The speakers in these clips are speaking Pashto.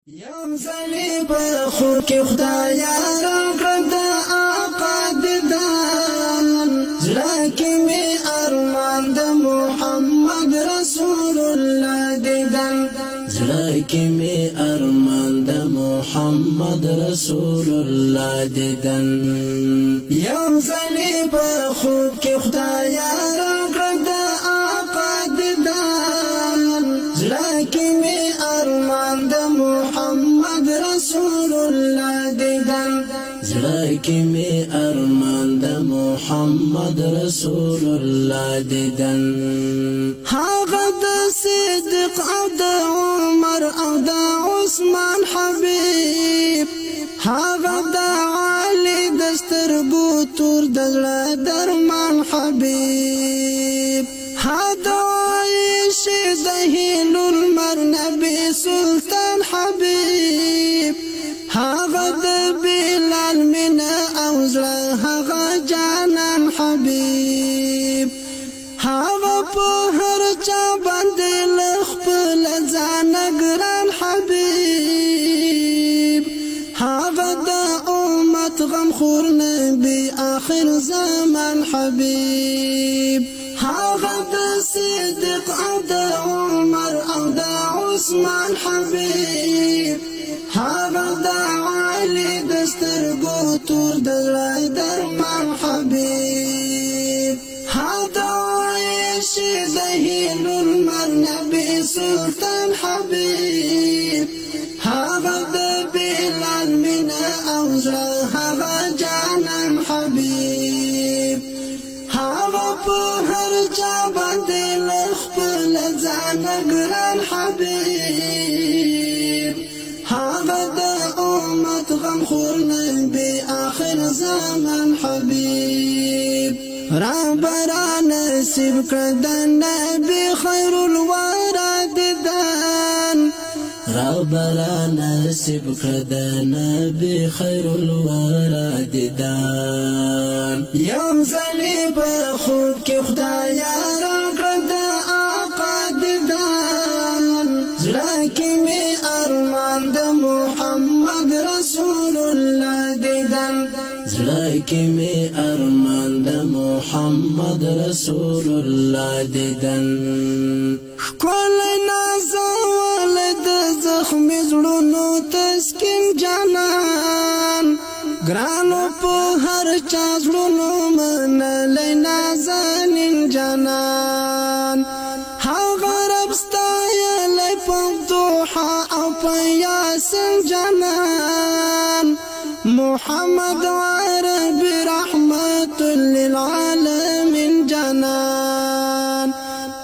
یم زلی پر خور کی خدایا راکړه د آقا دیدن زړه کې می ارمان د محمد رسول الله دیدن زړه کې می ارمان د محمد رسول الله دیدن یم زلی پر خور کی خدایا راکړه د آقا دیدن زړه کې می ارمان د محمد رسول الله دیدن زړه کې می ارمان د محمد رسول الله دیدن هغه د صدیق او د عمر او د عثمان حبیب هغه د علی د سترګو تور د زړه درمان حبیب هدا عائشه د هیلو المر نبی سلطان حبیب هغه د بلال منا او زړه هغه جانان حبیب هغه په هر چا باندې خپل ځان ګران حبیب هغه د امت غم خور نبی آخر زمان حبیب هغه د صدیق او د عمر او د عثمان حبیب هغه د علی د سترګو تور د زړه درمان حبیب هغه عائشه د هیلو المر نبی سلطان حبیب هغه د بلال منا او زړه هغه جانان حبیب هغه په هر چا باندې خپل ځان ګران حبیب هغه د امت غم خور نبی آخر زمان حبیب رب را نصیب کړه د نبی خیر الورى دیدن رب را نصیب کړه د نبی خیر الورى دیدن یم زلی پر خوب کې خدایا راکړه د آقا دیدن زړه کې می ارمان د محمد رسول الله دیدن زړه کې می ارمان د محمد رسول الله دیدن کول نازول د زخم زړونو تسکین جانان ګرانو په هر چا زړونو منلای نازنین جانان هغه رب ستایلی په دوحه او په یاسین جانان محمد عربی رحمت للعالمین جانان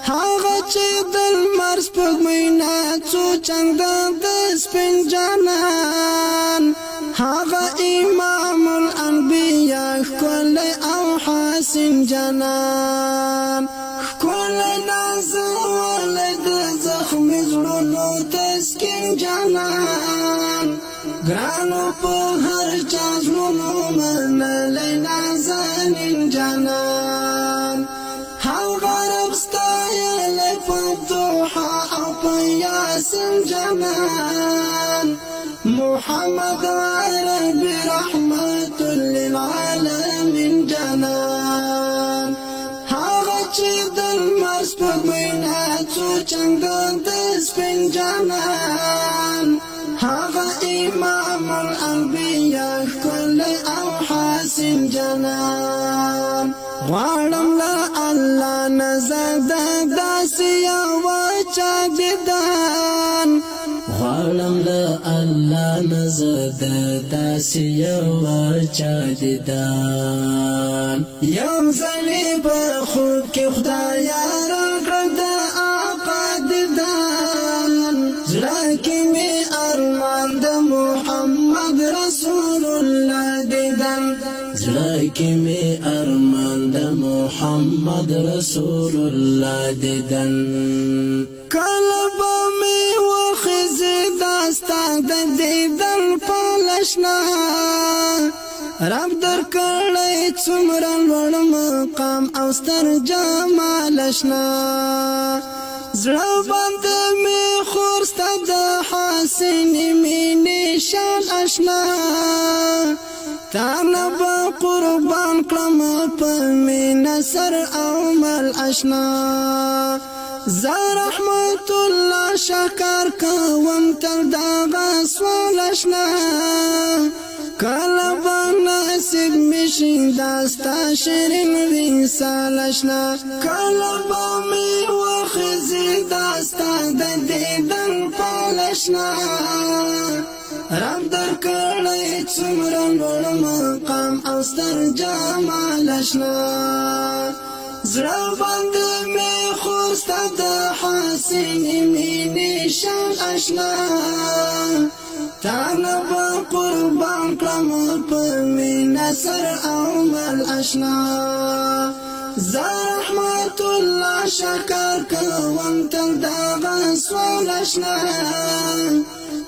هغه چې د لمر سپوږمۍ نه څو چنده د سپین جانان هغه امام الانبیاء ښکلی او حسین جانان ښکلی نازولی د زخمي زړونو تسکین جانان ګرانو په هر چا زړونو منلی نازنین جانان هغه رب ستایلی په دوحه او په یاسین جانان محمد عربی رحمت للعالمین جانان هغه چې د لمر سپوږمۍ نه څو چنده د سپین جانان هغه امام الانبیاء ښکلی او حسین جانان غواړم له الله نه زه د داسې یوه چا دیدن غواړم له الله نه زه د داسې یوه چا دیدن یم زلی پر خوب کې خدایا راکړه د آقا دیدن زړه کې می ارمان د محمد رسول الله دیدن زړه کې می ارمان د محمد رسول الله دیدن کله به می وخزي داستا د دیدن پالشنا رب در کړی څومره لوړ مقام او ستر جمال شنا زړه باندې می خورستا د حسین می نشان آشنا تانا با قربان کلم په مینا سر او مل آشنا زه رحمت الله شکر کوم تر دغه سوال آشنا کله به نصیب میشي داستا شیرین وصال آشنا کله به می وخزي داستا د دیدن پال آشنا رب در کړی څومره لوړ مقام او ستر جمال آشنا زړه باندې می خوستا د حسین می نشان آشنا تانا با قربان کلم په مینا سر او مل آشنا زه رحمت الله شکر کوم تل دغه سوال آشنا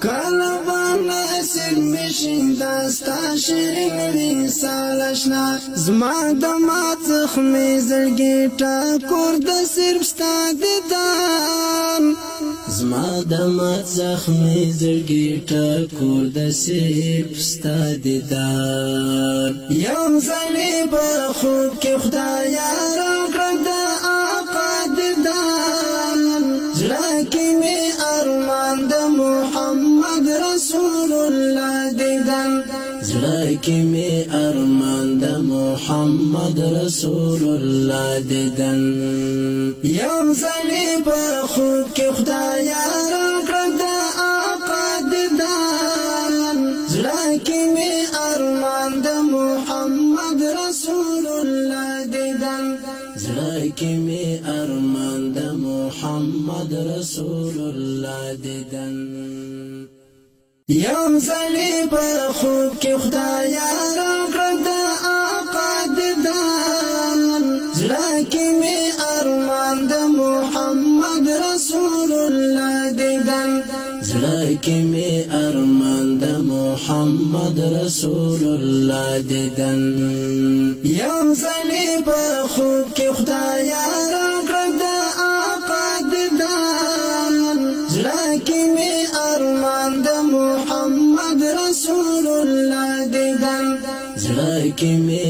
کله به نصیب میشي داستا شیرین وصال آشنا زما د مات زخمي زړګي ټکور د صرف ستا دیدن زما د مات زخمي زړګي ټکور د صرف ستا دیدن یم ځلې په خوب کې خدایا راکړه د آقا دیدن زړه کې مې ارمان د محمد رسول الله دیدن زړه کې مې ارمان د محمد رسول الله دیدن یم ځلې په خوب کې خدایا راکړه د آقا دیدن زړه کې مې ارمان د محمد رسول الله دیدن زړه کې مې ارمان د محمد رسول الله دیدن یم ځلې په خوب کې خدایا راکړه د آقا دیدن زړه کې مې ارمان د محمد رسول الله دیدن زړه کې مې ارمان د محمد رسول الله دیدن یم ځلې په خوب کې خدایا راکړه د آقا دیدن زړه کې مې ارمان د محمد رسول الله دیدن زړه کې مې